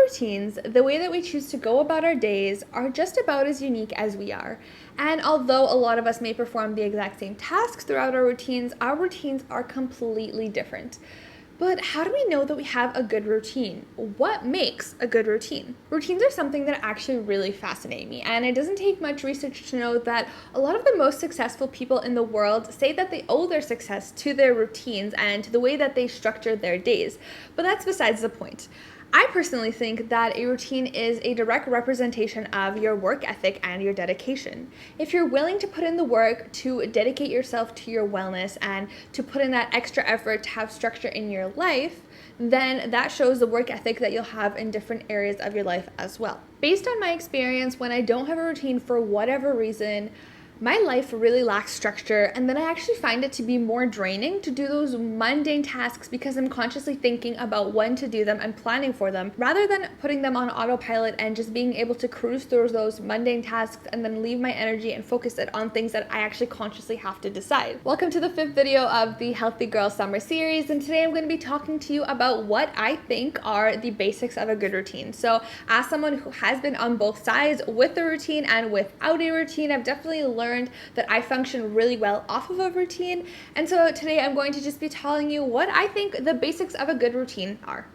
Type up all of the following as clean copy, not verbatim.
routines, the way that we choose to go about our days, are just about as unique as we are. And although a lot of us may perform the exact same tasks throughout our routines are completely different. But how do we know that we have a good routine? What makes a good routine? Routines are something that actually really fascinate me, and it doesn't take much research to know that a lot of the most successful people in the world say that they owe their success to their routines and to the way that they structure their days. But that's besides the point. I personally think that a routine is a direct representation of your work ethic and your dedication. If you're willing to put in the work to dedicate yourself to your wellness and to put in that extra effort to have structure in your life, then that shows the work ethic that you'll have in different areas of your life as well. Based on my experience, when I don't have a routine for whatever reason, my life really lacks structure, and then I actually find it to be more draining to do those mundane tasks because I'm consciously thinking about when to do them and planning for them, rather than putting them on autopilot and just being able to cruise through those mundane tasks and then leave my energy and focus it on things that I actually consciously have to decide. Welcome to the 5th video of the Healthy Girl Summer series, and today I'm going to be talking to you about what I think are the basics of a good routine. So as someone who has been on both sides with a routine and without a routine, I've definitely learned that I function really well off of a routine. And so today I'm going to just be telling you what I think the basics of a good routine are.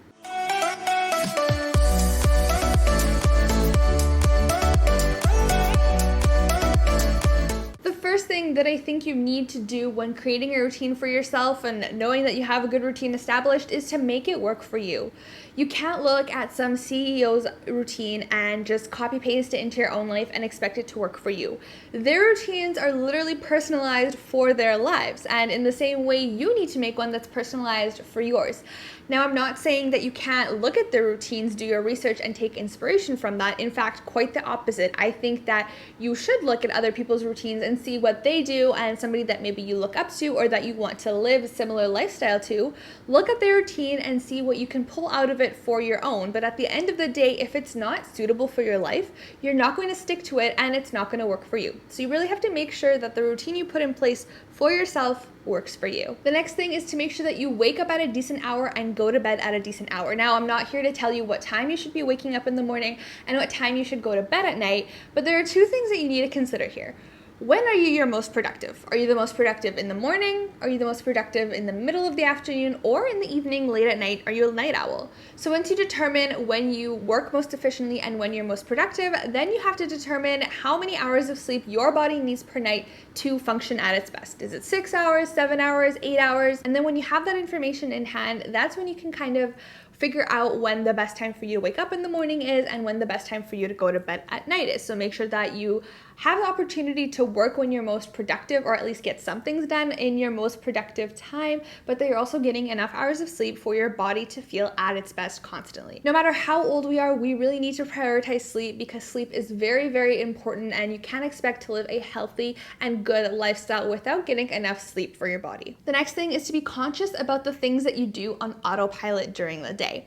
First thing that I think you need to do when creating a routine for yourself and knowing that you have a good routine established is to make it work for you. You can't look at some CEO's routine and just copy paste it into your own life and expect it to work for you. Their routines are literally personalized for their lives, and in the same way you need to make one that's personalized for yours. Now, I'm not saying that you can't look at their routines, do your research, and take inspiration from that. In fact, quite the opposite. I think that you should look at other people's routines and see what they do, and somebody that maybe you look up to or that you want to live a similar lifestyle to, look at their routine and see what you can pull out of it for your own. But at the end of the day, if it's not suitable for your life, you're not going to stick to it and it's not going to work for you. So you really have to make sure that the routine you put in place for yourself works for you. The next thing is to make sure that you wake up at a decent hour and go to bed at a decent hour. Now, I'm not here to tell you what time you should be waking up in the morning and what time you should go to bed at night, but there are two things that you need to consider here. When are you your most productive? Are you the most productive in the morning? Are you the most productive in the middle of the afternoon, or in the evening, late at night? Are you a night owl? So once you determine when you work most efficiently and when you're most productive, then you have to determine how many hours of sleep your body needs per night to function at its best. Is it 6 hours, 7 hours, 8 hours? And then when you have that information in hand, that's when you can kind of figure out when the best time for you to wake up in the morning is and when the best time for you to go to bed at night is. So make sure that you have the opportunity to work when you're most productive, or at least get some things done in your most productive time, but that you're also getting enough hours of sleep for your body to feel at its best constantly. No matter how old we are, we really need to prioritize sleep because sleep is very, very important, and you can't expect to live a healthy and good lifestyle without getting enough sleep for your body. The next thing is to be conscious about the things that you do on autopilot during the day.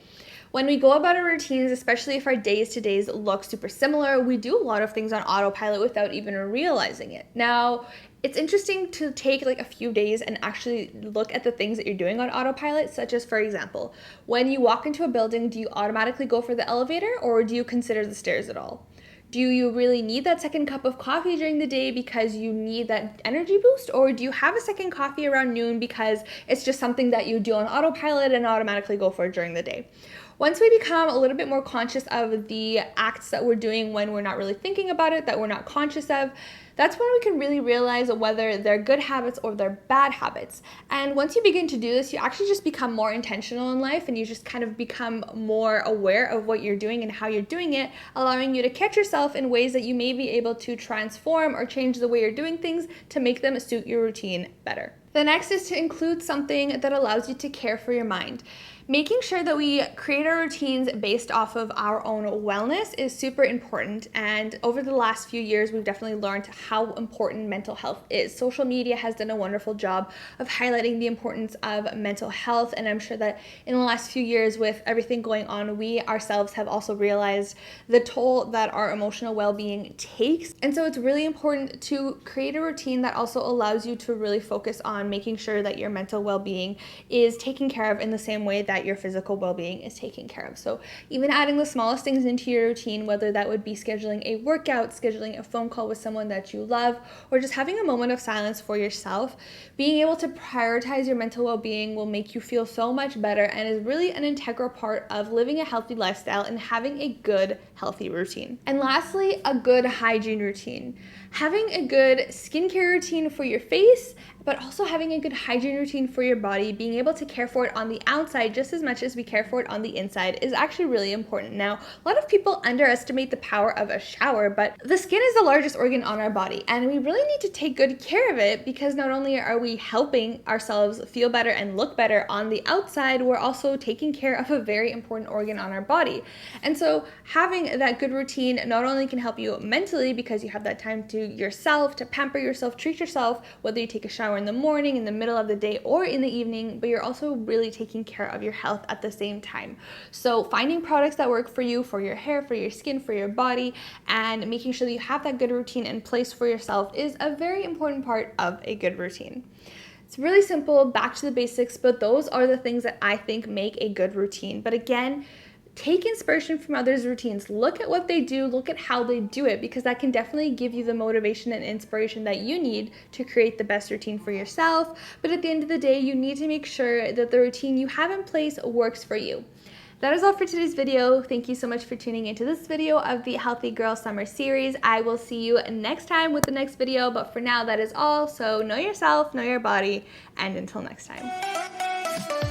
When we go about our routines, especially if our days to days look super similar, we do a lot of things on autopilot without even realizing it. Now, it's interesting to take like a few days and actually look at the things that you're doing on autopilot, such as, for example, when you walk into a building, do you automatically go for the elevator, or do you consider the stairs at all? Do you really need that second cup of coffee during the day because you need that energy boost? Or do you have a second coffee around noon because it's just something that you do on autopilot and automatically go for during the day? Once we become a little bit more conscious of the acts that we're doing when we're not really thinking about it, that we're not conscious of, that's when we can really realize whether they're good habits or they're bad habits. And once you begin to do this, you actually just become more intentional in life, and you just kind of become more aware of what you're doing and how you're doing it, allowing you to catch yourself in ways that you may be able to transform or change the way you're doing things to make them suit your routine better. The next is to include something that allows you to care for your mind. Making sure that we create our routines based off of our own wellness is super important, and over the last few years we've definitely learned how important mental health is. Social media has done a wonderful job of highlighting the importance of mental health, and I'm sure that in the last few years with everything going on, we ourselves have also realized the toll that our emotional well-being takes. And so it's really important to create a routine that also allows you to really focus on making sure that your mental well-being is taken care of in the same way that that your physical well-being is taken care of. So even adding the smallest things into your routine, whether that would be scheduling a workout, scheduling a phone call with someone that you love, or just having a moment of silence for yourself, being able to prioritize your mental well-being will make you feel so much better and is really an integral part of living a healthy lifestyle and having a good, healthy routine. And lastly, a good hygiene routine. Having a good skincare routine for your face, but also having a good hygiene routine for your body, being able to care for it on the outside just as much as we care for it on the inside is actually really important. Now, a lot of people underestimate the power of a shower, but the skin is the largest organ on our body, and we really need to take good care of it because not only are we helping ourselves feel better and look better on the outside, we're also taking care of a very important organ on our body. And so having that good routine not only can help you mentally because you have that time to yourself, to pamper yourself, treat yourself, whether you take a shower in the morning, in the middle of the day, or in the evening, but you're also really taking care of your health at the same time. So finding products that work for you, for your hair, for your skin, for your body, and making sure that you have that good routine in place for yourself is a very important part of a good routine. It's really simple, back to the basics, but those are the things that I think make a good routine. But again, take inspiration from others' routines. Look at what they do, look at how they do it, because that can definitely give you the motivation and inspiration that you need to create the best routine for yourself. But at the end of the day, you need to make sure that the routine you have in place works for you. That is all for today's video. Thank you so much for tuning into this video of the Healthy Girl Summer Series. I will see you next time with the next video, but for now, that is all. So know yourself, know your body, and until next time.